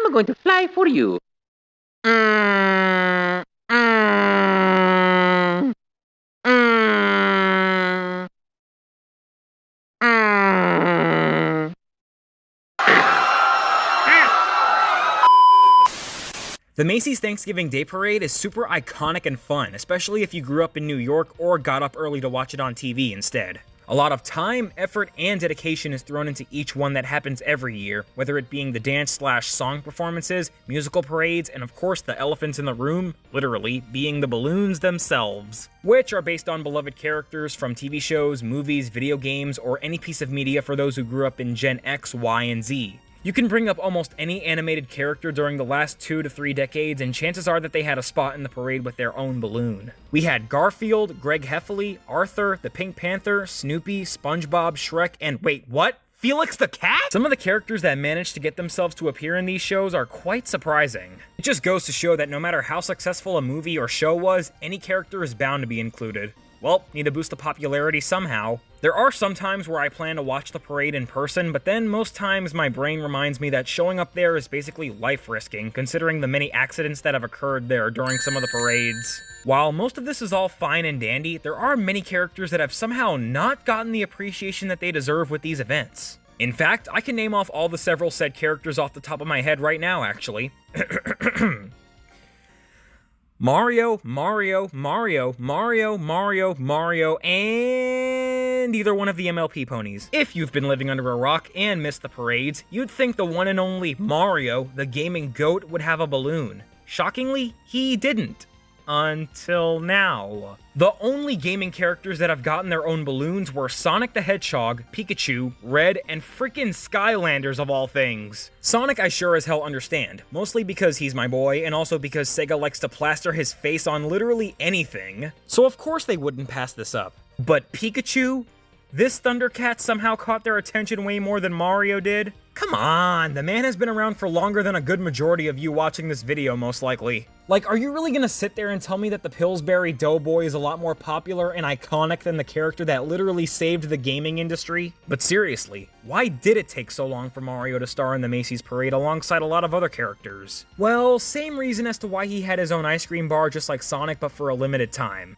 I'm going to fly for you. Mm, mm, mm, mm. The Macy's Thanksgiving Day Parade is super iconic and fun, especially if you grew up in New York or got up early to watch it on TV instead. A lot of time, effort, and dedication is thrown into each one that happens every year, whether it being the dance/song performances, musical parades, and of course the elephants in the room, literally, being the balloons themselves, which are based on beloved characters from TV shows, movies, video games, or any piece of media for those who grew up in Gen X, Y, and Z. You can bring up almost any animated character during the last 2 to 3 decades, and chances are that they had a spot in the parade with their own balloon. We had Garfield, Greg Heffley, Arthur, the Pink Panther, Snoopy, SpongeBob, Shrek, and wait, what? Felix the Cat? Some of the characters that managed to get themselves to appear in these shows are quite surprising. It just goes to show that no matter how successful a movie or show was, any character is bound to be included. Well, need to boost the popularity somehow. There are some times where I plan to watch the parade in person, but then most times my brain reminds me that showing up there is basically life-risking, considering the many accidents that have occurred there during some of the parades. While most of this is all fine and dandy, there are many characters that have somehow not gotten the appreciation that they deserve with these events. In fact, I can name off all the several said characters off the top of my head right now, actually. Mario, and either one of the MLP ponies. If you've been living under a rock and missed the parades, you'd think the one and only Mario, the gaming goat, would have a balloon. Shockingly, he didn't. Until now. The only gaming characters that have gotten their own balloons were Sonic the Hedgehog, Pikachu, Red, and frickin' Skylanders of all things. Sonic I sure as hell understand, mostly because he's my boy, and also because Sega likes to plaster his face on literally anything. So of course they wouldn't pass this up. But Pikachu? This Thundercat somehow caught their attention way more than Mario did? Come on, the man has been around for longer than a good majority of you watching this video, most likely. Like, are you really gonna sit there and tell me that the Pillsbury Doughboy is a lot more popular and iconic than the character that literally saved the gaming industry? But seriously, why did it take so long for Mario to star in the Macy's Parade alongside a lot of other characters? Well, same reason as to why he had his own ice cream bar just like Sonic, but for a limited time.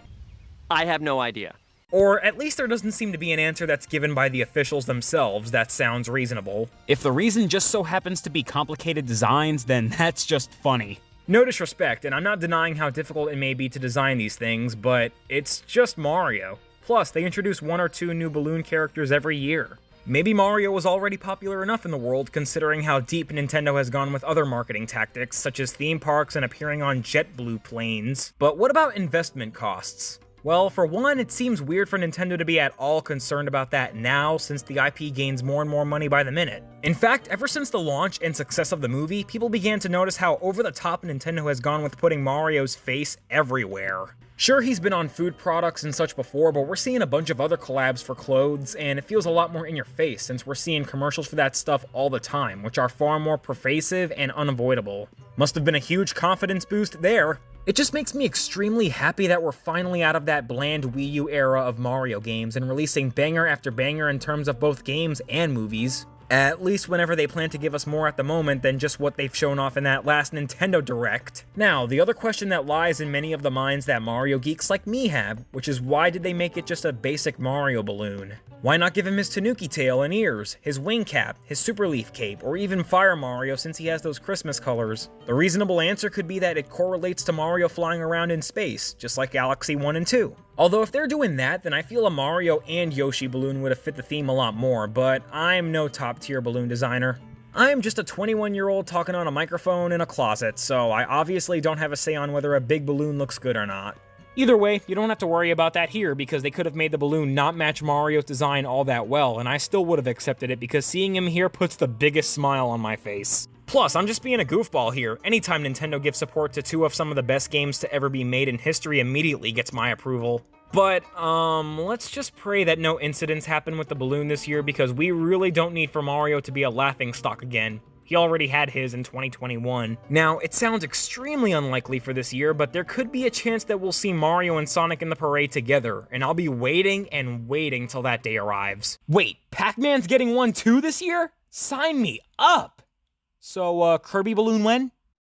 I have no idea. Or at least there doesn't seem to be an answer that's given by the officials themselves that sounds reasonable. If the reason just so happens to be complicated designs, then that's just funny. No disrespect, and I'm not denying how difficult it may be to design these things, but it's just Mario. Plus, they introduce 1 or 2 new balloon characters every year. Maybe Mario was already popular enough in the world considering how deep Nintendo has gone with other marketing tactics, such as theme parks and appearing on JetBlue planes. But what about investment costs? Well, for one, it seems weird for Nintendo to be at all concerned about that now, since the IP gains more and more money by the minute. In fact, ever since the launch and success of the movie, people began to notice how over the top Nintendo has gone with putting Mario's face everywhere. Sure, he's been on food products and such before, but we're seeing a bunch of other collabs for clothes, and it feels a lot more in your face since we're seeing commercials for that stuff all the time, which are far more pervasive and unavoidable. Must have been a huge confidence boost there. It just makes me extremely happy that we're finally out of that bland Wii U era of Mario games and releasing banger after banger in terms of both games and movies. At least whenever they plan to give us more at the moment than just what they've shown off in that last Nintendo Direct. Now, the other question that lies in many of the minds that Mario geeks like me have, which is why did they make it just a basic Mario balloon? Why not give him his Tanuki tail and ears, his wing cap, his Super Leaf cape, or even Fire Mario since he has those Christmas colors? The reasonable answer could be that it correlates to Mario flying around in space, just like Galaxy 1 and 2. Although if they're doing that, then I feel a Mario and Yoshi balloon would have fit the theme a lot more, but I'm no top-tier balloon designer. I'm just a 21-year-old talking on a microphone in a closet, so I obviously don't have a say on whether a big balloon looks good or not. Either way, you don't have to worry about that here because they could have made the balloon not match Mario's design all that well, and I still would have accepted it because seeing him here puts the biggest smile on my face. Plus, I'm just being a goofball here. Anytime Nintendo gives support to 2 of some of the best games to ever be made in history immediately gets my approval. But, let's just pray that no incidents happen with the balloon this year because we really don't need for Mario to be a laughingstock again. He already had his in 2021. Now, it sounds extremely unlikely for this year, but there could be a chance that we'll see Mario and Sonic in the parade together, and I'll be waiting and waiting till that day arrives. Wait, Pac-Man's getting one too this year? Sign me up! So, Kirby balloon when?